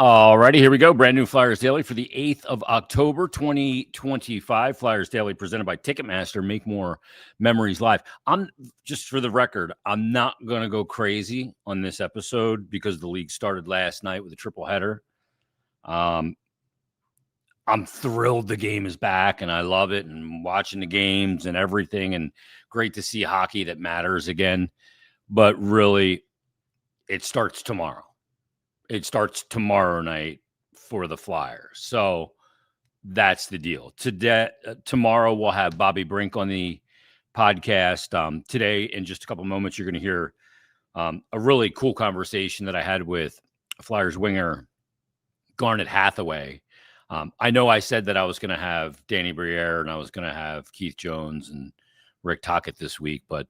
All righty, here we go. Brand new Flyers Daily for the 8th of October, 2025. Flyers Daily presented by Ticketmaster. Make more memories live. I'm just for the record, I'm not going to go crazy on this episode because the league started last night with a triple header. I'm thrilled the game is back and I love it and watching the games and everything and great to see hockey that matters again. But really, it starts tomorrow. It starts tomorrow night for the Flyers. So that's the deal. Tomorrow we'll have Bobby Brink on the podcast. Today, in just a couple of moments, you're going to hear a really cool conversation that I had with Flyers winger Garnet Hathaway. I know I said that I was going to have Danny Briere and I was going to have Keith Jones and Rick Tocchet this week, but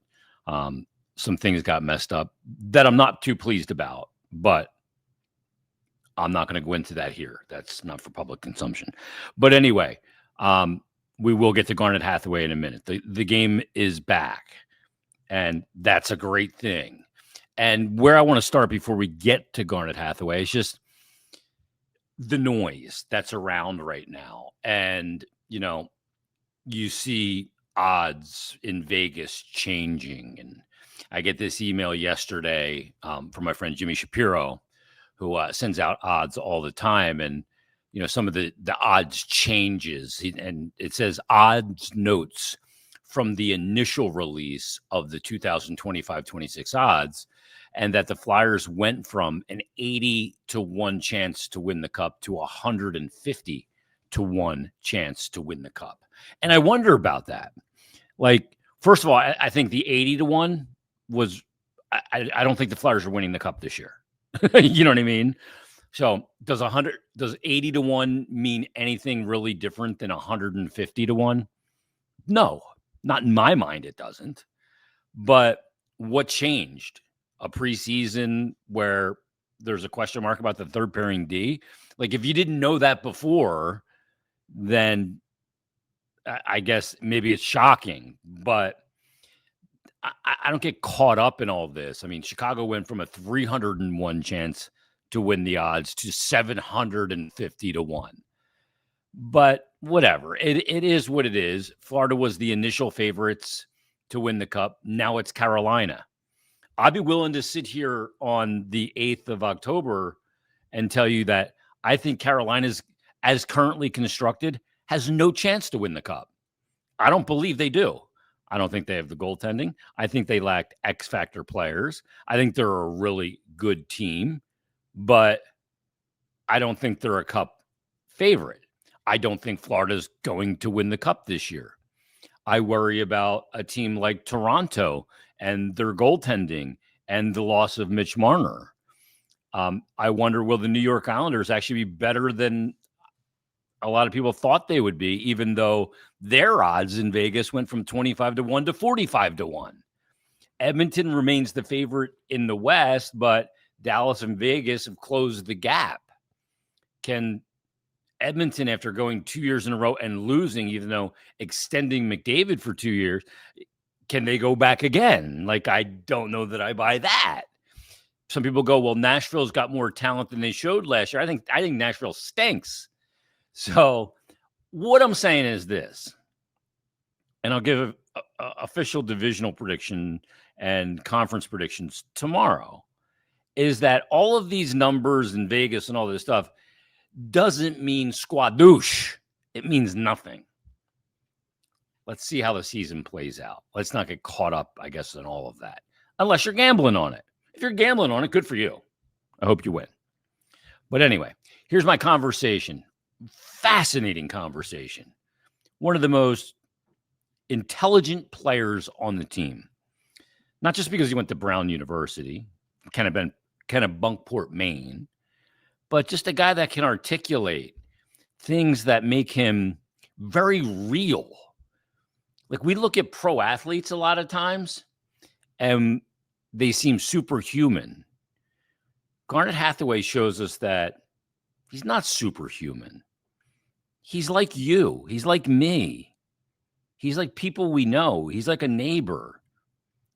some things got messed up that I'm not too pleased about. But I'm not going to go into that here. That's not for public consumption. But anyway, we will get to Garnet Hathaway in a minute. The game is back, and that's a great thing. And where I want to start before we get to Garnet Hathaway is just the noise that's around right now. And, you know, you see odds in Vegas changing. And I get this email yesterday from my friend Jimmy Shapiro, who sends out odds all the time. And, you know, some of the odds changes. And it says odds notes from the initial release of the 2025-26 odds, and that the Flyers went from an 80-1 chance to win the Cup to 150-1 chance to win the Cup. And I wonder about that. Like, first of all, I think the 80-1 was, I don't think the Flyers are winning the Cup this year. You know what I mean? So does 80-1 mean anything really different than 150-1? No, not in my mind. It doesn't. But what changed? A preseason where there's a question mark about the third pairing D. Like, if you didn't know that before, then I guess maybe it's shocking, but I don't get caught up in all this. I mean, Chicago went from a 301 chance to win the odds to 750-1. But whatever. It is what it is. Florida was the initial favorites to win the Cup. Now it's Carolina. I'd be willing to sit here on the 8th of October and tell you that I think Carolina's, as currently constructed, has no chance to win the Cup. I don't believe they do. I don't think they have the goaltending. I think they lacked X-factor players. I think they're a really good team, but I don't think they're a Cup favorite. I don't think Florida's going to win the Cup this year. I worry about a team like Toronto and their goaltending and the loss of Mitch Marner. I wonder, will the New York Islanders actually be better than a lot of people thought they would be, even though their odds in Vegas went from 25-1 to 45-1. Edmonton remains the favorite in the West, but Dallas and Vegas have closed the gap. Can Edmonton, after going 2 years in a row and losing, even though extending McDavid for 2 years, can they go back again? Like, I don't know that I buy that. Some people go, well, Nashville's got more talent than they showed last year. I think Nashville stinks. So what I'm saying is this, and I'll give a official divisional prediction and conference predictions tomorrow, is that all of these numbers in Vegas and all this stuff doesn't mean squadouche. It means nothing. Let's see how the season plays out. Let's not get caught up, I guess, in all of that, unless you're gambling on it. If you're gambling on it, good for you. I hope you win. But anyway, here's my conversation. Fascinating conversation. One of the most intelligent players on the team. Not just because he went to Brown University, kind of Bunkport, Maine, but just a guy that can articulate things that make him very real. Like, we look at pro athletes a lot of times and they seem superhuman. Garnet Hathaway shows us that he's not superhuman. He's like you. He's like me. He's like people we know. He's like a neighbor.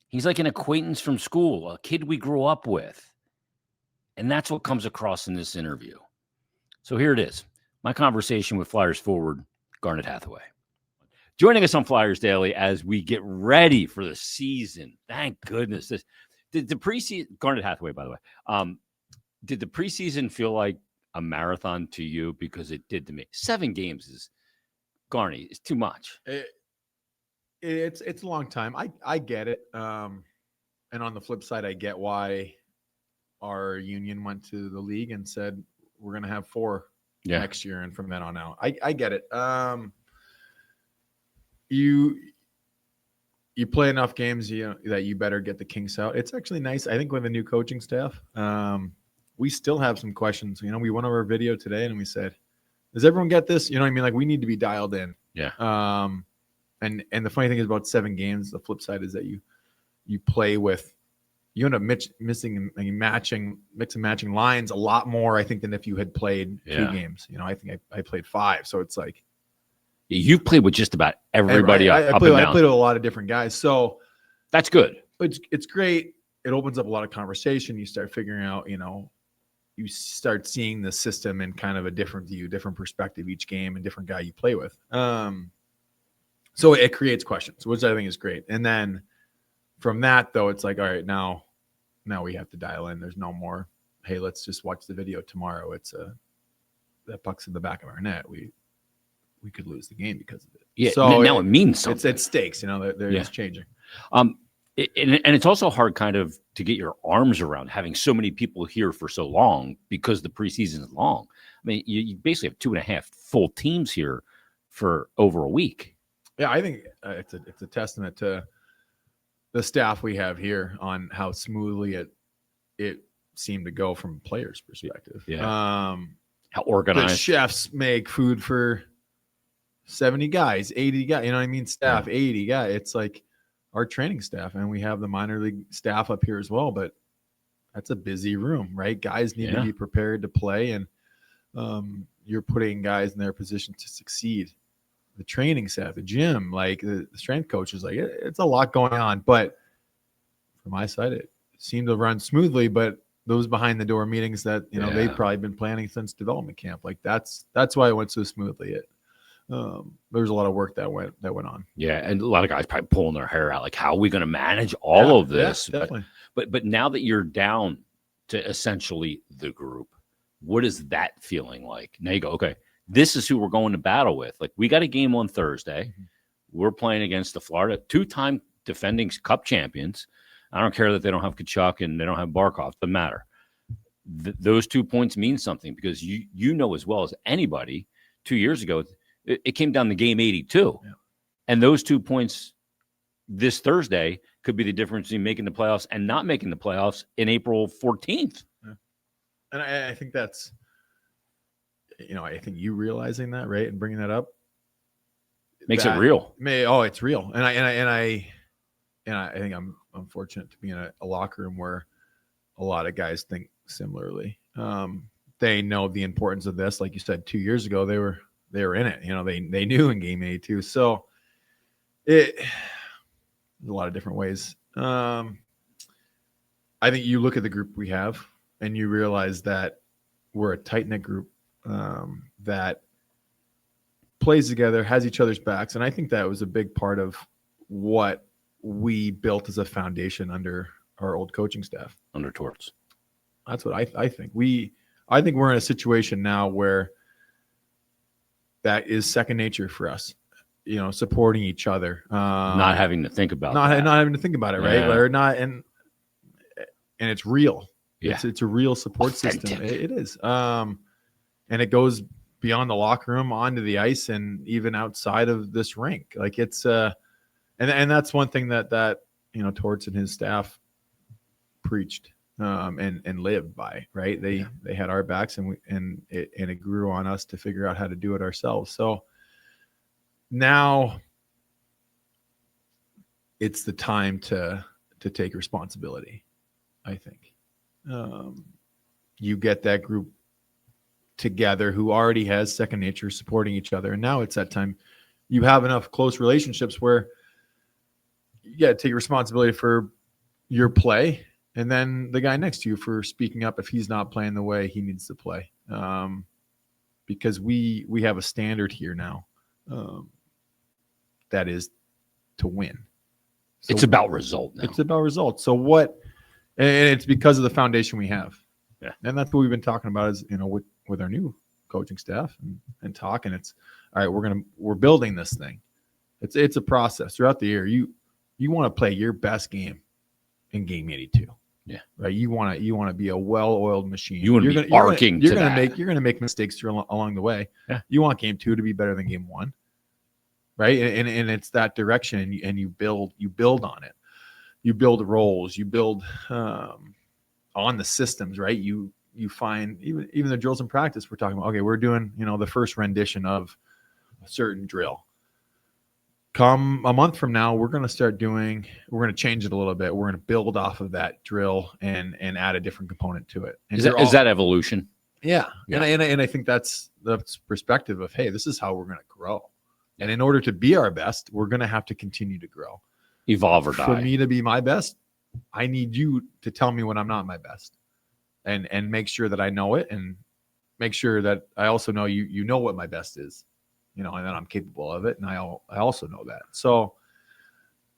He's like an acquaintance from school, a kid we grew up with. And that's what comes across in this interview. So here it is. My conversation with Flyers forward Garnet Hathaway. Joining us on Flyers Daily as we get ready for the season. Thank goodness. Did the preseason, Garnet Hathaway, by the way, did the preseason feel like a marathon to you? Because it did to me. 7 games is, Garnet, is too much. It's a long time. I get it. And on the flip side, I get why our union went to the league and said, we're going to have 4 next year. And from then on out, I get it. You play enough games, that you better get the kinks out. It's actually nice. I think with the new coaching staff, we still have some questions. We went over a video today and we said, does everyone get this? You know what I mean? Like, we need to be dialed in. Yeah. And the funny thing is about 7 games, the flip side is that you play with, you end up mixing and matching lines a lot more, I think, than if you had played 2 games. I think I played 5. So it's like, you've played with just about everybody I played with a lot of different guys. So that's good. It's great. It opens up a lot of conversation. You start figuring out, you start seeing the system in kind of a different view, different perspective each game, and different guy you play with. So it creates questions, which I think is great. And then from that, though, it's like, all right, now we have to dial in. There's no more, hey, let's just watch the video tomorrow. It's that puck's in the back of our net. We could lose the game because of it. Yeah. So now it means something. It's stakes. They're just changing. And it's also hard kind of to get your arms around having so many people here for so long because the preseason is long. I mean, you basically have 2.5 full teams here for over a week. Yeah, I think it's a testament to the staff we have here on how smoothly it seemed to go from a player's perspective. Yeah. How organized. The chefs make food for 70 guys, 80 guys, you know what I mean? Staff, 80 guys. It's like our training staff, and we have the minor league staff up here as well, but that's a busy room, right? Guys need to be prepared to play, and you're putting guys in their position to succeed. The training staff, the gym, like the strength coaches, like it's a lot going on, but from my side, it seemed to run smoothly, but those behind the door meetings that, they've probably been planning since development camp. Like that's why it went so smoothly. There's a lot of work that went on. Yeah. And a lot of guys probably pulling their hair out. Like, how are we going to manage all of this? Yeah, definitely. But now that you're down to essentially the group, what is that feeling like? Now you go, okay, this is who we're going to battle with. Like, we got a game on Thursday. Mm-hmm. We're playing against the Florida 2-time defending Cup champions. I don't care that they don't have Kachuk and they don't have Barkov. Doesn't matter. Those 2 points mean something because you know as well as anybody 2 years ago, it came down to game 82. Yeah. And those 2 points this Thursday could be the difference between making the playoffs and not making the playoffs in April 14th. Yeah. And I think that's, I think you realizing that, right, and bringing that up makes it real. It's real. And I think I'm fortunate to be in a locker room where a lot of guys think similarly. They know the importance of this. Like you said, 2 years ago, they were in it. They knew in game 82. So there's a lot of different ways. I think you look at the group we have and you realize that we're a tight-knit group that plays together, has each other's backs. And I think that was a big part of what we built as a foundation under our old coaching staff. Under Torts. That's what I think. I think we're in a situation now where that is second nature for us, supporting each other. Not having to think about not having to think about it, right? Yeah. Or not, and it's real. Yeah. It's a real support system. It is. And it goes beyond the locker room onto the ice and even outside of this rink. Like it's and that's one thing that Torts and his staff preached and lived by, right? They had our backs and it grew on us to figure out how to do it ourselves. So now it's the time to take responsibility, I think. You get that group together who already has second nature supporting each other. And now it's that time you have enough close relationships where you got to take responsibility for your play and then the guy next to you for speaking up if he's not playing the way he needs to play. because we have a standard here now that is to win. So it's about result now. It's about results. So what, and it's because of the foundation we have. Yeah. And that's what we've been talking about is, with our new coaching staff and talking, it's all right, we're building this thing. It's a process throughout the year. You want to play your best game in game 82. Yeah. Right. You want to be a well-oiled machine. You want to be arcing to that. You're going to make mistakes along the way. Yeah. You want game 2 to be better than game 1. Right. And it's that direction, and you build on it. You build roles, you build on the systems, right? You find even the drills in practice, we're talking about, okay, we're doing, the first rendition of a certain drill. Come a month from now, we're going to change it a little bit. We're going to build off of that drill and add a different component to it. And is that evolution? Yeah. And I think that's the perspective of, hey, this is how we're going to grow. And in order to be our best, we're going to have to continue to grow. Evolve or die. For me to be my best, I need you to tell me when I'm not my best, and make sure that I know it, and make sure that I also know you know what my best is, and that I'm capable of it, and I also know that. So,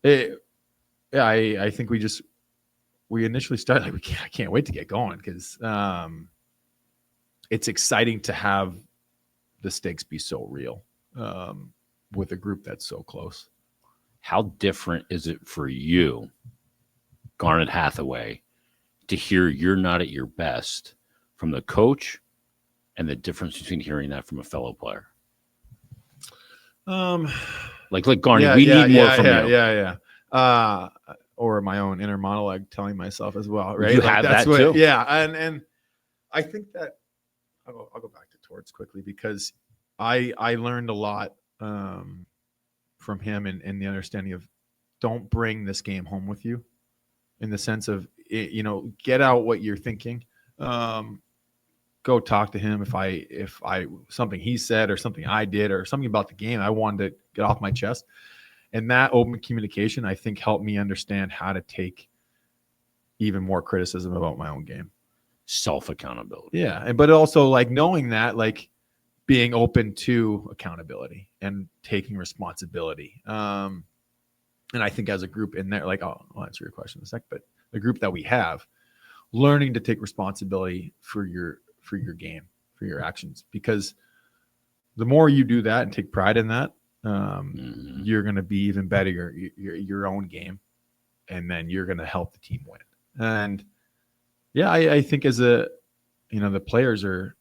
I think we initially started like I can't wait to get going, because it's exciting to have the stakes be so real with a group that's so close. How different is it for you, Garnet Hathaway, to hear you're not at your best from the coach, and the difference between hearing that from a fellow player? Like Garnet, we need more from you. Yeah. Or my own inner monologue telling myself as well, right? You have that too. Yeah, and I think that I'll go back to Torts quickly, because I learned a lot from him, and the understanding of, don't bring this game home with you, in the sense of, get out what you're thinking. Go talk to him. If I something he said or something I did or something about the game I wanted to get off my chest, and that open communication, I think, helped me understand how to take even more criticism about my own game. Self accountability. Yeah, but also knowing that, being open to accountability and taking responsibility. And I think as a group in there, I'll answer your question in a sec, but the group that we have, learning to take responsibility for your game, for your actions, because the more you do that and take pride in that, you're going to be even better your own game, and then you're going to help the team win. And yeah, I think as the players are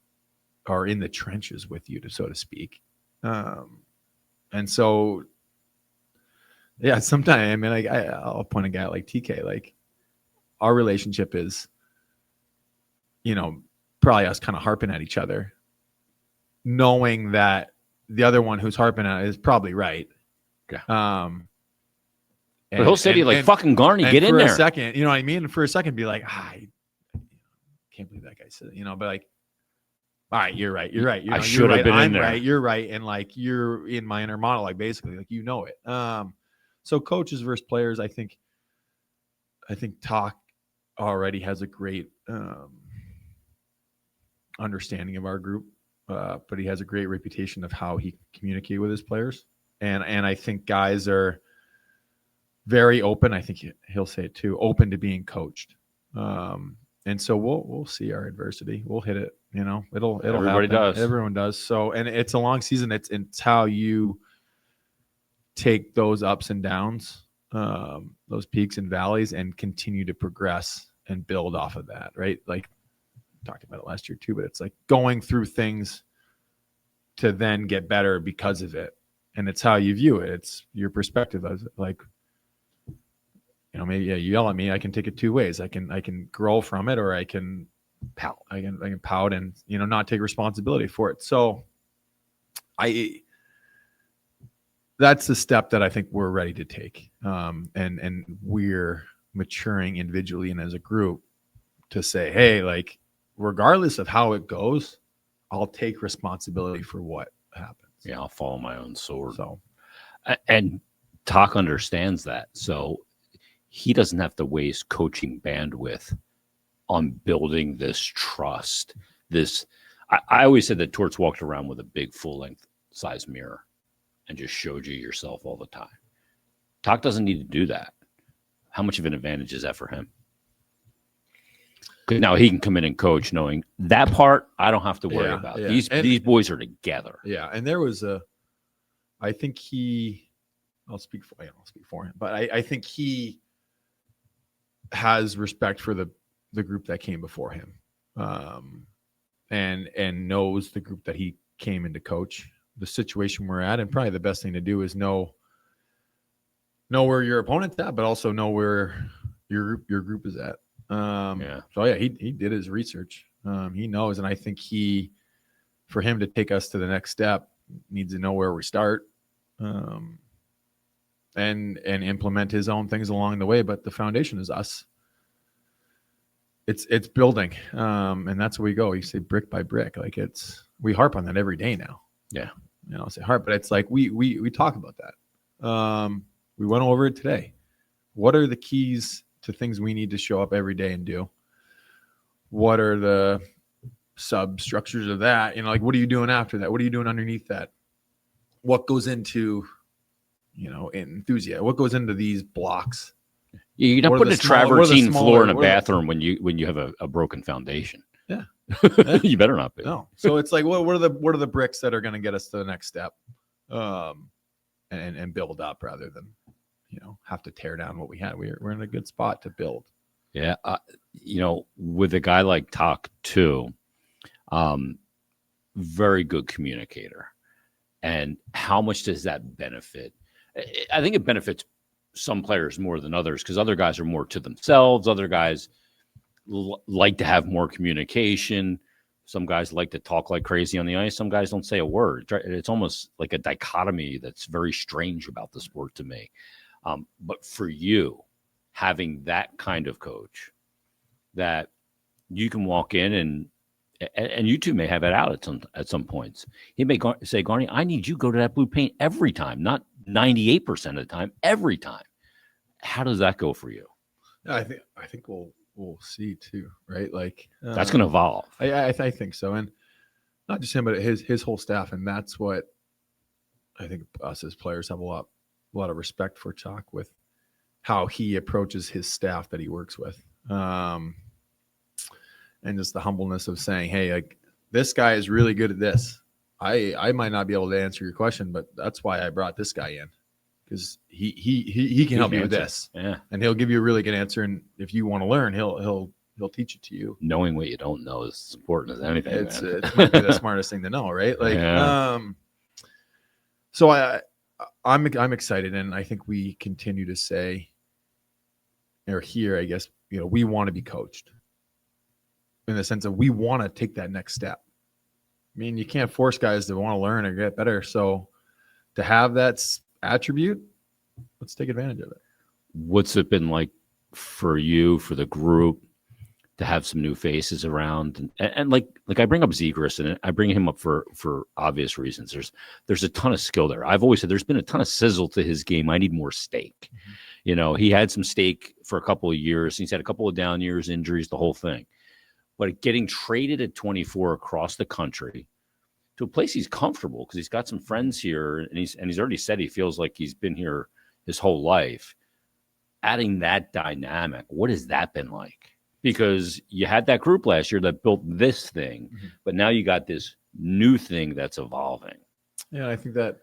in the trenches with you, so to speak. And so, yeah, sometimes, I'll point a guy like TK, our relationship is, probably us kind of harping at each other, knowing that the other one who's harping at it is probably right. Yeah. But he'll say to you, fucking Garney, get in there. For a second, you know what I mean? For a second, be like, I can't believe that guy said it, but all right, you're right. I should have been in there. Right, you're right. And you're in my inner monologue, basically, it. So coaches versus players, I think Talk already has a great understanding of our group, but he has a great reputation of how he communicates with his players. And I think guys are very open. I think he'll say it too, open to being coached. And so we'll see our adversity. We'll hit it. It'll Everybody happen. does. Everyone does. So, and it's a long season. It's how you take those ups and downs, those peaks and valleys, and continue to progress and build off of that. Right. Talked about it last year too, but it's going through things to then get better because of it. And it's how you view it. It's your perspective of maybe you yell at me, I can take it two ways. I can grow from it, or I can pout. I can pout and not take responsibility for it. So that's the step that I think we're ready to take. And we're maturing individually and as a group to say, hey, regardless of how it goes, I'll take responsibility for what happens. Yeah, I'll follow my own sword. So, and Talk understands that. So he doesn't have to waste coaching bandwidth on building this trust. I always said that Torts walked around with a big full-length size mirror and just showed you yourself all the time. Talk doesn't need to do that. How much of an advantage is that for him? Because now he can come in and coach knowing that part I don't have to worry about. Yeah. These boys are together. Yeah, and there was I think I'll speak for him, but I think he has respect for the group that came before him, and knows the group that he came in to coach, the situation we're at, and probably the best thing to do is know where your opponent's at, but also know where your group is at. So yeah, he did his research. He knows, and I think for him to take us to the next step, needs to know where we start, and implement his own things along the way. But the foundation is us. It's building, and that's where we go. You say brick by brick, like we harp on that every day now. Yeah, say harp, but it's like we talk about that. We went over it today. What are the keys to things we need to show up every day and do? What are the substructures of that? Like, what are you doing after that? What are you doing underneath that? What goes into, enthusiasm? What goes into these blocks? You're not putting a travertine floor in a bathroom when you have a broken foundation. Yeah. You better not be. No. So it's like, what are the bricks that are going to get us to the next step, and build up rather than, have to tear down what we had. We're in a good spot to build. Yeah. With a guy like Talk too, very good communicator. And how much does that benefit? I think it benefits some players more than others, because other guys are more to themselves. Other guys like to have more communication. Some guys like to talk like crazy on the ice. Some guys don't say a word. It's almost like a dichotomy that's very strange about the sport to me. But for you, having that kind of coach that you can walk in and you two may have it out at some points. He may say, Garnet, I need you to go to that blue paint every time, not 98% of the time, every time. How does that go for you? I think we'll see too, right? Like that's going to evolve. I think so, and not just him, but his whole staff, and that's what I think us as players have a lot of respect for Chalk, with how he approaches his staff that he works with, and just the humbleness of saying, hey, like, this guy is really good at this. I might not be able to answer your question, but that's why I brought this guy in, because he can help you with this. Yeah. And he'll give you a really good answer. And if you want to learn, he'll teach it to you. Knowing what you don't know is as important as anything. It might be the smartest thing to know, right? Like, so I'm excited, and I think we continue to say, or here, I guess, we want to be coached, in the sense of we want to take that next step. I mean, you can't force guys to want to learn or get better. So to have that attribute, let's take advantage of it. What's it been like for you, for the group, to have some new faces around? And like I bring up Zegras, and I bring him up for obvious reasons. There's a ton of skill there. I've always said there's been a ton of sizzle to his game. I need more steak. Mm-hmm. He had some steak for a couple of years. He's had a couple of down years, injuries, the whole thing. But getting traded at 24 across the country to a place he's comfortable, because he's got some friends here, and he's already said he feels like he's been here his whole life. Adding that dynamic, what has that been like? Because you had that group last year that built this thing, mm-hmm. but now you got this new thing that's evolving. Yeah, I think that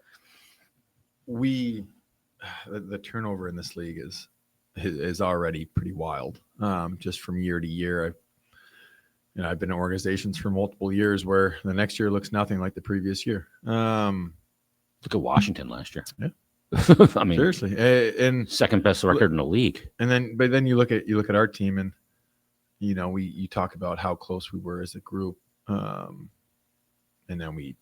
the turnover in this league is already pretty wild. Just from year to year, I've been in organizations for multiple years where the next year looks nothing like the previous year. Look at Washington last year. Yeah. I mean, seriously, and second best record in the league. But then you look at our team, and you talk about how close we were as a group, and then we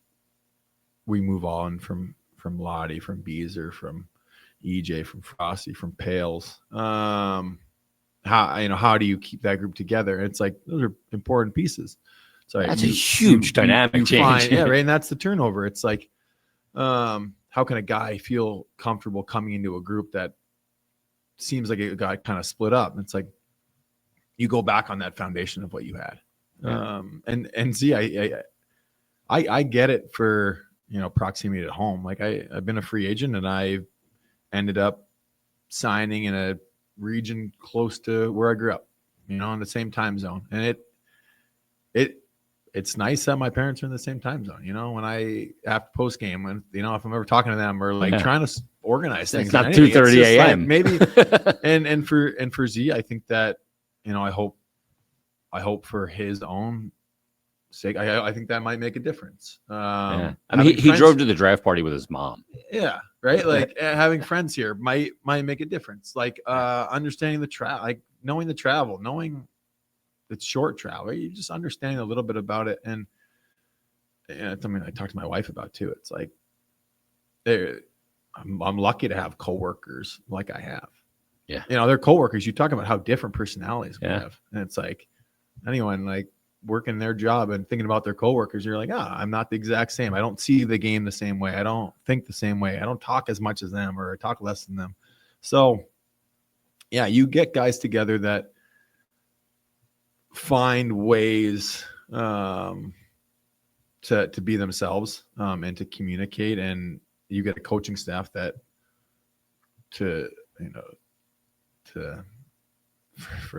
move on from Lottie, from Beezer, from EJ, from Frosty, from Pales. How do you keep that group together? It's like, those are important pieces. So that's a huge dynamic change. Yeah, right. And that's the turnover. It's like, how can a guy feel comfortable coming into a group that seems like it got kind of split up? It's like, you go back on that foundation of what you had. Yeah. And see, I get it for, proximity at home. Like I've been a free agent and I ended up signing in a region close to where I grew up, in the same time zone. And it's nice that my parents are in the same time zone. When I after post game, when if I'm ever talking to them or like trying to organize things, it's not 2:30 a.m. Like maybe. and for Z, I think that I hope for his own sake, I think that might make a difference. I mean, he drove to the draft party with his mom. Yeah, right. Like having friends here might make a difference. Like understanding the travel, like knowing the travel, knowing it's short travel. Right? You just understanding a little bit about it, and it's something I talked to my wife about too. It's like I'm lucky to have coworkers like I have. Yeah, they're coworkers. You talk about how different personalities we have, and it's like anyone like working their job and thinking about their coworkers, you're like, I'm not the exact same. I don't see the game the same way. I don't think the same way. I don't talk as much as them or talk less than them. So yeah, you get guys together that find ways to be themselves and to communicate, and you get a coaching staff that for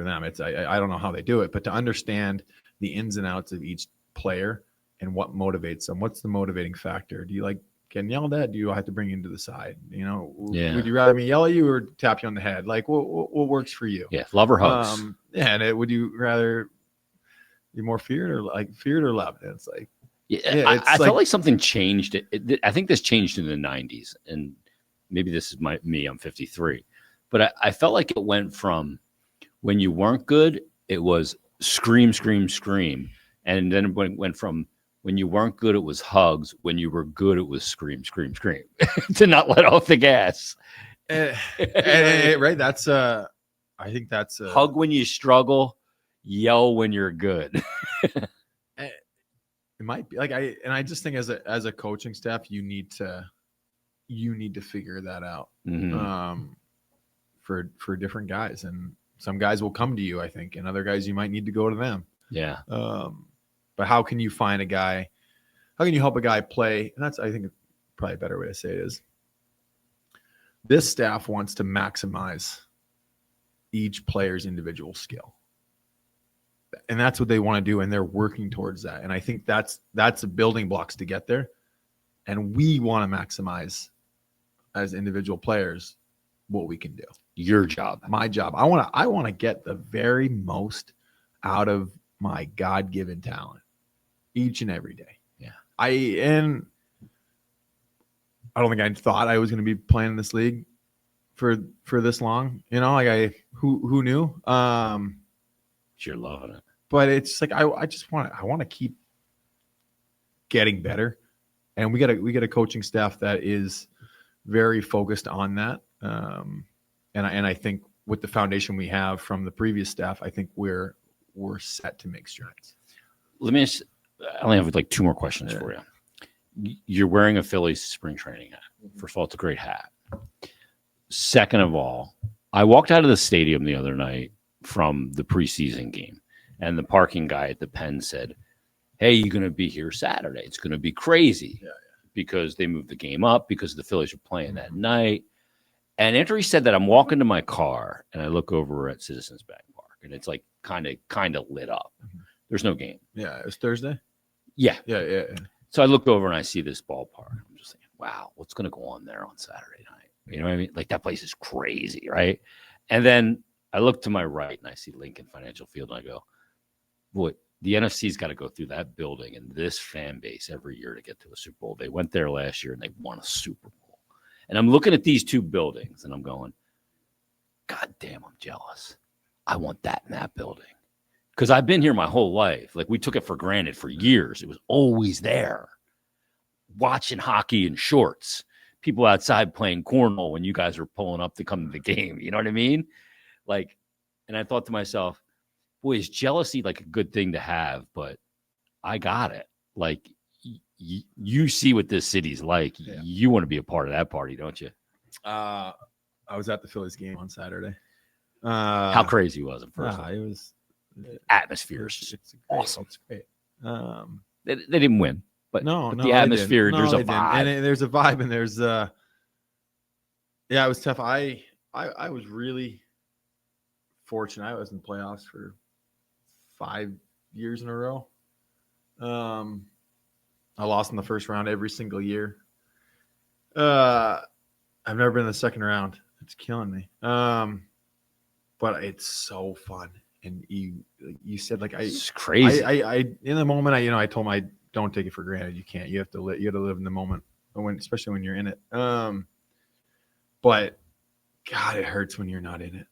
them, it's I don't know how they do it, but to understand the ins and outs of each player and what motivates them. What's the motivating factor? Do you like getting yelled at? Do you have to bring you into the side? Would you rather me yell at you or tap you on the head? Like what works for you? Yeah, love or hugs. And would you rather be more feared or loved? And it's like, I felt like something changed. I think this changed in the 90s, and maybe this is me. I'm 53, but I felt like it went from when you weren't good, it was scream, scream, scream. And then it went from when you weren't good, it was hugs. When you were good, it was scream, scream, scream to not let off the gas. Right. That's I think that's hug when you struggle, yell when you're good. It might be like I just think as a coaching staff, you need to figure that out for different guys. And some guys will come to you, I think, and other guys you might need to go to them. Yeah. But how can you find a guy? How can you help a guy play? And that's, I think, probably a better way to say it is this staff wants to maximize each player's individual skill. And that's what they want to do, and they're working towards that. And I think that's the building blocks to get there. And we want to maximize as individual players what we can do. Your job, my job. I want to get the very most out of my God-given talent each and every day. Yeah. I don't think I thought I was going to be playing in this league for this long. Who knew? You're loving it. But it's like I want to keep getting better, and we got a coaching staff that is very focused on that. And I think with the foundation we have from the previous staff, I think we're set to make strides. I only have like two more questions for you. You're wearing a Phillies spring training hat. First of all, it's a great hat. Second of all, I walked out of the stadium the other night from the preseason game, and the parking guy at the Pen said, "Hey, you're going to be here Saturday. It's going to be crazy because they moved the game up because the Phillies are playing that night." And after he said that, I'm walking to my car and I look over at Citizens Bank Park, and it's like kind of lit up. There's no game. Yeah, it was Thursday. Yeah. So I look over and I see this ballpark. I'm just thinking, wow, what's going to go on there on Saturday night? You know what I mean? Like that place is crazy, right? And then I look to my right and I see Lincoln Financial Field, and I go, boy, the NFC's got to go through that building and this fan base every year to get to a Super Bowl. They went there last year and they won a Super Bowl. And I'm looking at these two buildings and I'm going, God damn, I'm jealous. I want that in that building. Because I've been here my whole life. Like we took it for granted for years. It was always there. Watching hockey in shorts. People outside playing cornhole when you guys were pulling up to come to the game. You know what I mean? Like, and I thought to myself, boy, is jealousy like a good thing to have? But I got it. Like, you see what this city's like. Yeah. You want to be a part of that party, don't you? I was at the Phillies game on Saturday. How crazy was it? First, it was atmosphere. It's awesome. It's great. They didn't win. but no, the atmosphere, there's a and vibe. there's a vibe, and there's yeah, it was tough. I was really fortunate. I was in the playoffs for 5 years in a row. I lost in the first round every single year. I've never been in the second round. It's killing me. But it's so fun. And you said, like, It's crazy. I in the moment, I told him I don't take it for granted. You can't. You have to live in the moment, especially when you're in it. But God, it hurts when you're not in it.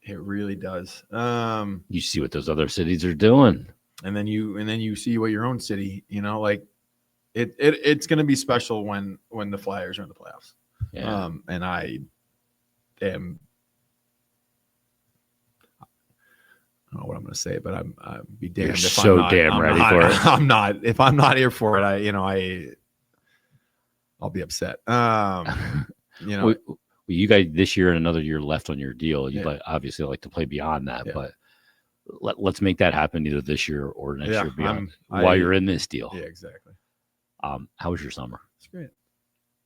It really does. You see what those other cities are doing, and then you see what your own city, like it's going to be special when the Flyers are in the playoffs. Yeah. And I am. I don't know what I'm going to say, but I'd be damned if so I'm not, damn ready for it. I'm not. If I'm not here for it, I'll be upset. Well, you guys this year and another year left on your deal. You'd obviously like to play beyond that, but let's make that happen either this year or next year beyond while you're in this deal. Yeah, exactly. How was your summer? It's great.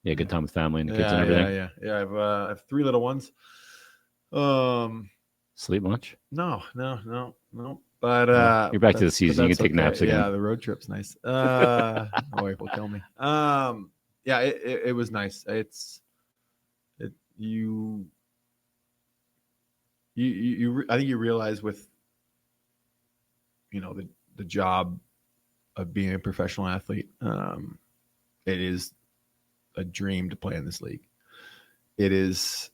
Yeah, good time with family and the kids and everything. Yeah. I have 3 little ones. Sleep much? No. But you're back to the season. You can take naps again. Yeah, the road trip's nice. My wife will kill me. Yeah, it was nice. You I think you realize with the job of being a professional athlete, it is a dream to play in this league. It is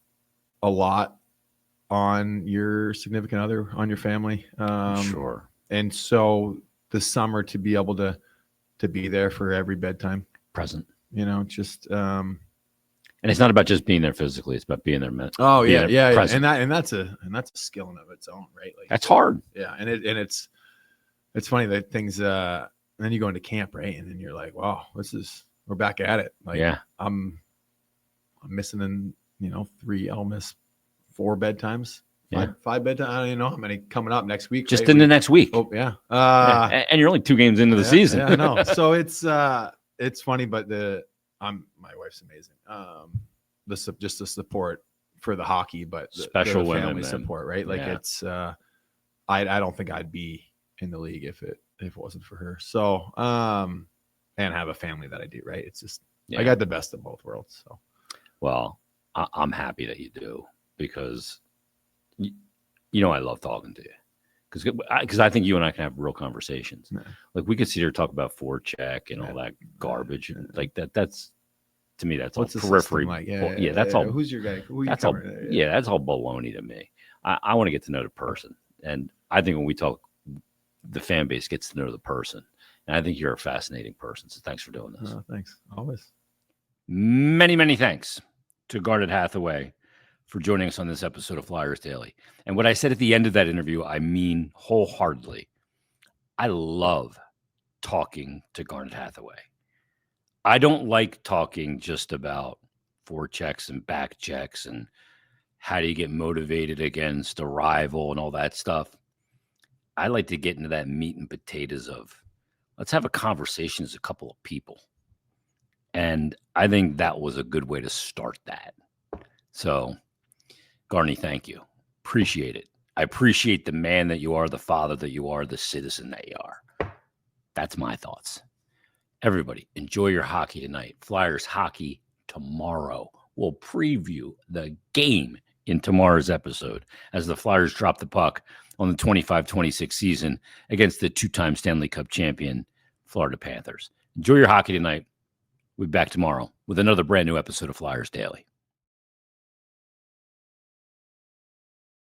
a lot on your significant other, on your family. Sure. And so the summer to be able to be there for every bedtime present, just and it's not about just being there physically; it's about being there mentally. Oh yeah. And that's a skill in of its own, right? Like, that's hard. Yeah, and it's funny that things. And then you go into camp, right? And then you're like, wow, we're back at it. Like, yeah, I'm missing 3. I'll miss 4 bedtimes. 5 bedtimes. I don't even know how many coming up next week. Just in the next week. Oh yeah. And you're only 2 games into the season. Yeah, I know. So it's funny, but my wife's amazing. Just the support for the hockey, but special the women family support, right? Like it's I don't think I'd be in the league if it wasn't for her. So and have a family that I do, right? It's just I got the best of both worlds. So well, I'm happy that you do, because I love talking to you. Because I think you and I can have real conversations. Yeah. Like, we could sit here and talk about forecheck and all that garbage, and like that. That's, to me, that's what's all periphery. Like? That's all. Who's your guy? That's all. Yeah, that's all baloney to me. I want to get to know the person, and I think when we talk, the fan base gets to know the person, and I think you're a fascinating person. So thanks for doing this. Thanks. Always. Many, many thanks to Garnet Hathaway for joining us on this episode of Flyers Daily. And what I said at the end of that interview, I mean wholeheartedly. I love talking to Garnet Hathaway. I don't like talking just about forechecks and back checks and how do you get motivated against a rival and all that stuff. I like to get into that meat and potatoes of, let's have a conversation as a couple of people. And I think that was a good way to start that. So, Garney, thank you. Appreciate it. I appreciate the man that you are, the father that you are, the citizen that you are. That's my thoughts. Everybody, enjoy your hockey tonight. Flyers hockey tomorrow. We'll preview the game in tomorrow's episode as the Flyers drop the puck on the 25-26 season against the 2-time Stanley Cup champion Florida Panthers. Enjoy your hockey tonight. We'll be back tomorrow with another brand new episode of Flyers Daily.